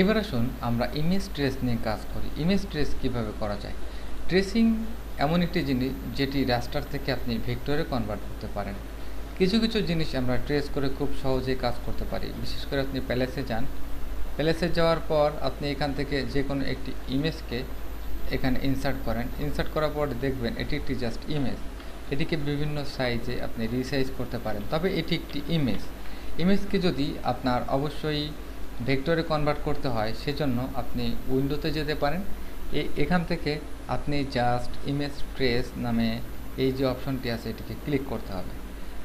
এবার আসুন আমরা ইমেজ ট্রেস নিয়ে কাজ করি। ইমেজ ট্রেস কিভাবে করা যায়? ট্রেসিং এমন একটি জিনিস যেটি রাস্টার থেকে আপনি ভেক্টরে কনভার্ট করতে পারেন। কিছু কিছু জিনিস আমরা ট্রেস করে খুব সহজেই কাজ করতে পারি। বিশেষ করে আপনি প্যালেসে যান, প্যালেসে যাওয়ার পর আপনি এখান থেকে যে কোনো একটি ইমেজকে এখানে ইনসার্ট করেন। ইনসার্ট করার পর দেখবেন এটি একটি জাস্ট ইমেজ। এটিকে বিভিন্ন সাইজে আপনি রিসাইজ করতে পারেন, তবে এটি একটি ইমেজ। ইমেজকে যদি আপনার অবশ্যই ভেক্টরে কনভার্ট করতে হয়, সেজন্য আপনি উইন্ডোতে যেতে পারেন। এখান থেকে আপনি জাস্ট ইমেজ ট্রেস নামে এই যে অপশনটি আছে এটিকে ক্লিক করতে হবে।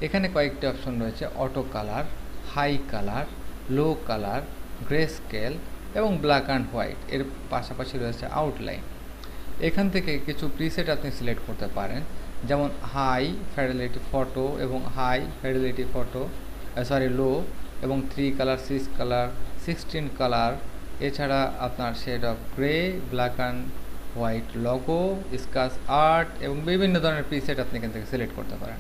এখানে কয়েকটি অপশন রয়েছে: অটো কালার, হাই কালার, লো কালার, গ্রে স্কেল এবং ব্ল্যাক অ্যান্ড হোয়াইট। এর পাশাপাশি রয়েছে আউটলাইন। এখান থেকে কিছু প্রিসেট আপনি সিলেক্ট করতে পারেন, যেমন হাই ফিডেলিটি ফটো এবং হাই ফিডেলিটি ফটো লো এবং 3 কালার, 6 কালার, 16 কালার। এছাড়া আপনার shade of grey, black and white, logo, sketch art এবং বিভিন্ন ধরনের প্রিসেট আপনি এখান থেকে সিলেক্ট করতে পারেন।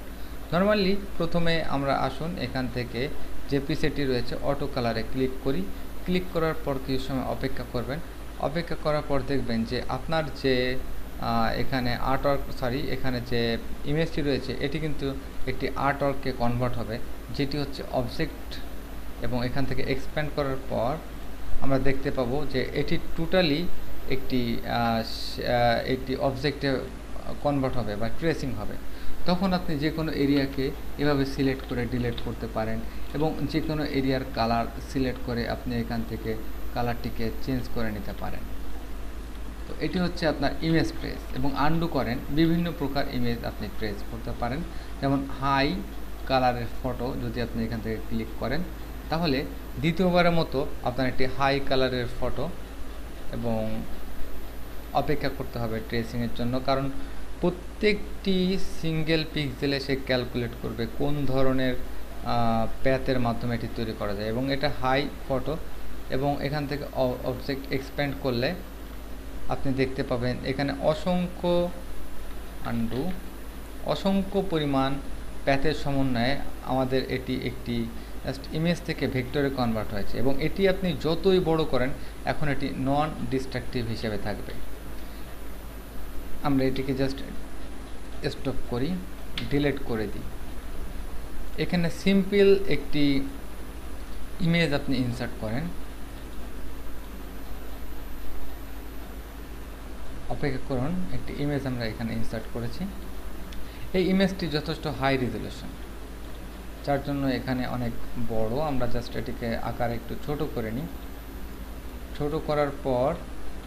নর্মালি প্রথমে আমরা আসুন এখান থেকে যে প্রিসেটটি রয়েছে অটো কালারে ক্লিক করি। ক্লিক করার পর কিছু সময় অপেক্ষা করবেন। অপেক্ষা করার পর দেখবেন যে আপনার যে এখানে এখানে যে ইমেজটি রয়েছে এটি কিন্তু একটি আর্টওয়ার্কে কনভার্ট হবে, যেটি হচ্ছে অবজেক্ট। এবং এখান থেকে এক্সপ্যান্ড করার পর আমরা দেখতে পাবো যে এটি টোটালি একটি অবজেক্টে কনভার্ট হবে বা ট্রেসিং হবে। তখন আপনি যে কোনো এরিয়াকে এভাবে সিলেক্ট করে ডিলিট করতে পারেন এবং যে কোনো এরিয়ার কালার সিলেক্ট করে আপনি এখান থেকে কালারটিকে চেঞ্জ করে নিতে পারেন। তো এটি হচ্ছে আপনার ইমেজ ট্রেস। এবং আনডু করেন, বিভিন্ন প্রকার ইমেজ আপনি ট্রেস করতে পারেন। যেমন হাই কালারের ফটো যদি আপনি এখান থেকে ক্লিক করেন, তাহলে দ্বিতীয়বারের মতো আপনার একটি হাই কালারের ফটো, এবং অপেক্ষা করতে হবে ট্রেসিংয়ের জন্য, কারণ প্রত্যেকটি সিঙ্গেল পিক্সেলে সে ক্যালকুলেট করবে কোন ধরনের প্যাথের মাধ্যমে এটি তৈরি করা যায়। এবং এটা হাই ফটো, এবং এখান থেকে অবজেক্ট এক্সপ্যান্ড করলে আপনি দেখতে পাবেন এখানে অসংখ্য পরিমাণ প্যাথের সমন্বয়ে আমাদের এটি একটি জাস্ট ইমেজ থেকে ভেক্টরে কনভার্ট হয়েছে। এবং এটি আপনি যতই বড় করেন এখন এটি নন ডিস্ট্রাকটিভ হিসেবে থাকবে। আমরা এটিকে জাস্ট স্টপ করি, ডিলিট করে দিই। এখানে সিম্পল একটি ইমেজ আপনি ইনসার্ট করেন, অপেক্ষা করুন। একটি ইমেজ আমরা এখানে ইনসার্ট করেছি। এই ইমেজটি যথেষ্ট হাই রেজলিউশন, যার জন্য এখানে অনেক বড়। আমরা জাস্ট এটিকে আকার একটু ছোট করে নিই। ছোট করার পর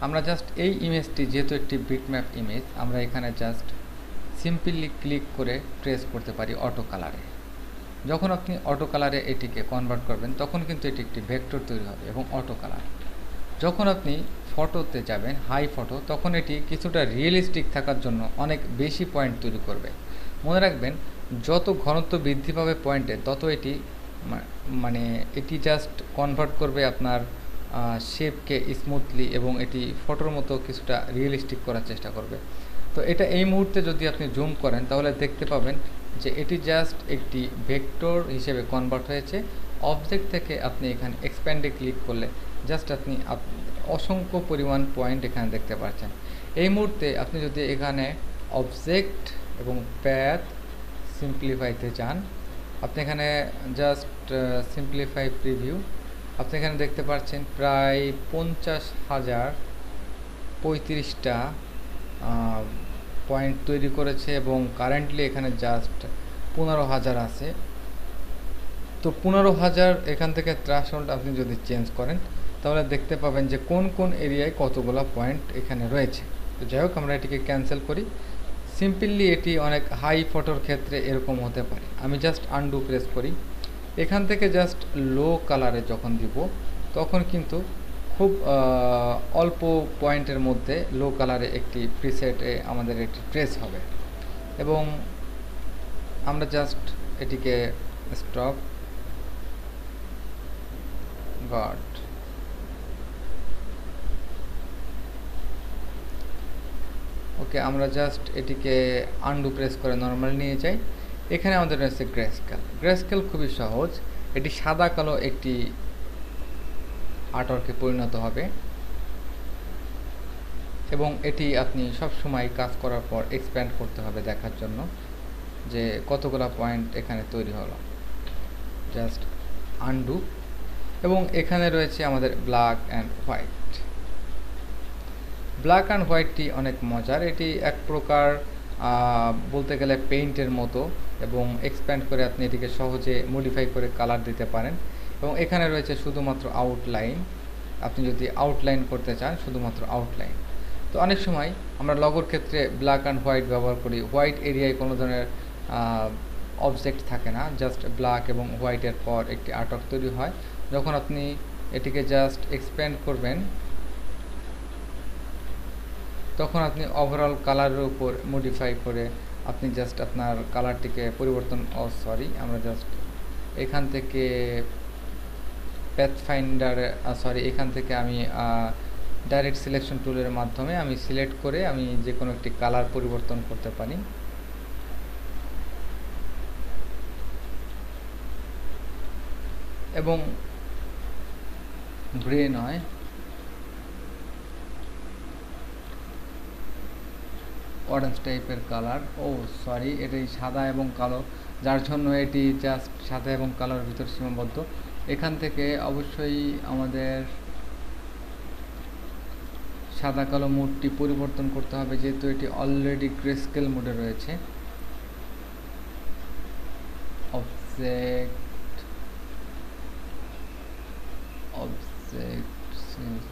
আমরা জাস্ট এই ইমেজটি, যেহেতু একটি বিটম্যাপ ইমেজ, আমরা এখানে জাস্ট সিম্পলি ক্লিক করে ট্রেস করতে পারি অটো কালারে। যখন আপনি অটো কালারে এটিকে কনভার্ট করবেন তখন কিন্তু এটি একটি ভেক্টর তৈরি হবে এবং অটো কালার। যখন আপনি ফটোতে যাবেন, হাই ফটো, তখন এটি কিছুটা রিয়েলিস্টিক থাকার জন্য অনেক বেশি পয়েন্ট তৈরি করবে। মনে রাখবেন, যত ঘনত্ব বৃদ্ধি পাবে পয়েন্টে, তত এটি এটি জাস্ট কনভার্ট করবে আপনার শেপকে স্মুথলি, এবং এটি ফটোর মতো কিছুটা রিয়েলিস্টিক করার চেষ্টা করবে। তো এটা এই মুহূর্তে যদি আপনি জুম করেন তাহলে দেখতে পাবেন যে এটি জাস্ট একটি ভেক্টর হিসেবে কনভার্ট হয়েছে। অবজেক্ট থেকে আপনি এখানে এক্সপ্যান্ডে ক্লিক করলে জাস্ট আপনি অসংখ্য পরিমাণ পয়েন্ট এখানে দেখতে পাচ্ছেন। এই মুহূর্তে আপনি যদি এখানে অবজেক্ট এবং প্যাথ সিম্পলিফাইতে চান, আপনি এখানে জাস্ট সিম্পলিফাই প্রিভিউ, আপনি এখানে দেখতে পাচ্ছেন প্রায় 50,035টা পয়েন্ট তৈরি করেছে, এবং কারেন্টলি এখানে জাস্ট 15,000 আছে। তো 15,000 এখান থেকে থ্রেশহোল্ড আপনি যদি চেঞ্জ করেন তাহলে দেখতে পাবেন যে কোন কোন এরিয়ায় কতগুলো পয়েন্ট এখানে রয়েছে। তো যাই হোক, আমরা এটিকে ক্যান্সেল করি। সিম্পলি এটি অনেক হাই ফটোর ক্ষেত্রে এরকম হতে পারে। আমি জাস্ট আনডু প্রেস করি। এখান থেকে জাস্ট লো কালারে যখন দিব তখন কিন্তু খুব অল্প পয়েন্টের মধ্যে লো কালারে একটি প্রিসেটে আমাদের একটি ট্রেস হবে। এবং আমরা জাস্ট এটিকে স্টপ গার্ড, ওকে, আমরা জাস্ট এটিকে আনডু প্রেস করে নর্মাল নিয়ে যাই। এখানে আমাদের রয়েছে গ্রে স্কেল। গ্রে স্কেল খুবই সহজ, এটি সাদা কালো একটি আর্টওয়ার্কে পরিণত হবে এবং এটি আপনি সব সময় কাজ করার পর এক্সপ্যান্ড করতে হবে দেখার জন্য যে কতগুলো পয়েন্ট এখানে তৈরি হলো। জাস্ট আনডু এবং এখানে রয়েছে আমাদের black and white. Black and হোয়াইটটি অনেক মজার, এটি এক প্রকার বলতে গেলে পেইন্টের মতো এবং এক্সপ্যান্ড করে আপনি এটিকে সহজে মডিফাই করে কালার দিতে পারেন এবং এখানে রয়েছে শুধুমাত্র আউটলাইন। আপনি যদি আউটলাইন করতে চান শুধুমাত্র আউটলাইন। তো অনেক সময় আমরা লগোর ক্ষেত্রে ব্ল্যাক অ্যান্ড হোয়াইট ব্যবহার করি, হোয়াইট এরিয়ায় কোনো ধরনের অবজেক্ট থাকে না, জাস্ট ব্ল্যাক এবং হোয়াইটের পর একটি আর্টওয়ার্ক তৈরি হয়। যখন আপনি এটিকে জাস্ট এক্সপ্যান্ড করবেন তখন আপনি ওভারঅল কালারের উপর মডিফাই করে আপনি জাস্ট আপনার কালারটিকে পরিবর্তন আমরা জাস্ট এখান থেকে প্যাথফাইন্ডার এখান থেকে আমি ডাইরেক্ট সিলেকশন টুলের মাধ্যমে আমি সিলেক্ট করে আমি যে কোনো একটি কালার পরিবর্তন করতে পারি। এবং গ্রে নয়, অরেঞ্জ টাইপের কালার, এটাই সাদা এবং কালো, যার জন্য এটি জাস্ট সাদা এবং কালোর ভিতর সীমাবদ্ধ। এখান থেকে অবশ্যই আমাদের সাদা কালো মোডটি পরিবর্তন করতে হবে যেহেতু এটি অলরেডি গ্রেস্কেল মোডে রয়েছে। Object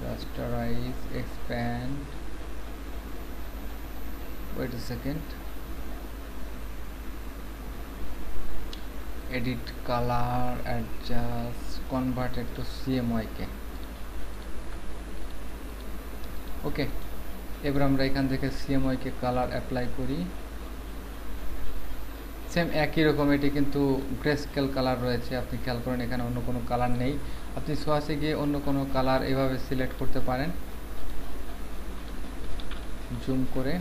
rasterize, expand, wait a second, edit color, adjust, convert it to CMYK। ওকে, এবার আমরা এখান থেকে CMYK কালার অ্যাপ্লাই করি। সেম একই রকম, এটি কিন্তু গ্রেস্কেল কালার রয়েছে, আপনি খেয়াল করেন এখানে অন্য কোনো কালার নেই। আপনি সোয়াসে গিয়ে অন্য কোনো কালার এভাবে সিলেক্ট করতে পারেন জুম করে।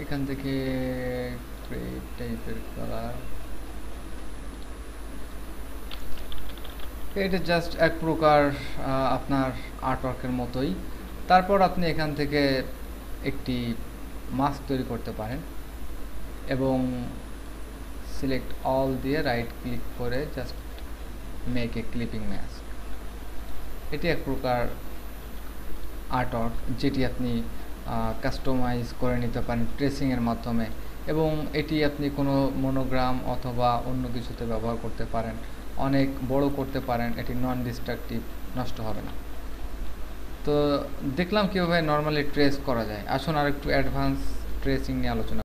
এখান থেকে গ্রে টাইপের কালার, এটা জাস্ট এক প্রকার আপনার আর্টওয়ার্কের মতোই। তারপর আপনি এখান থেকে একটি মাস্ক তৈরি করতে পারেন এবং সিলেক্ট অল দিয়ে রাইট ক্লিক করে just make a clipping mask. এটি এক প্রকার আর্টওয়ার্ক যেটি আপনি কাস্টমাইজ করে নিতে পারেন ট্রেসিংয়ের মাধ্যমে এবং এটি আপনি কোনো মনোগ্রাম অথবা অন্য কিছুতে ব্যবহার করতে পারেন, অনেক বড় করতে পারেন, এটি নন ডিস্ট্রাকটিভ, নষ্ট হবে না। তো দেখলাম কীভাবে নর্মালি ট্রেস করা যায়। আসুন আর একটু অ্যাডভান্স ট্রেসিং নিয়ে আলোচনা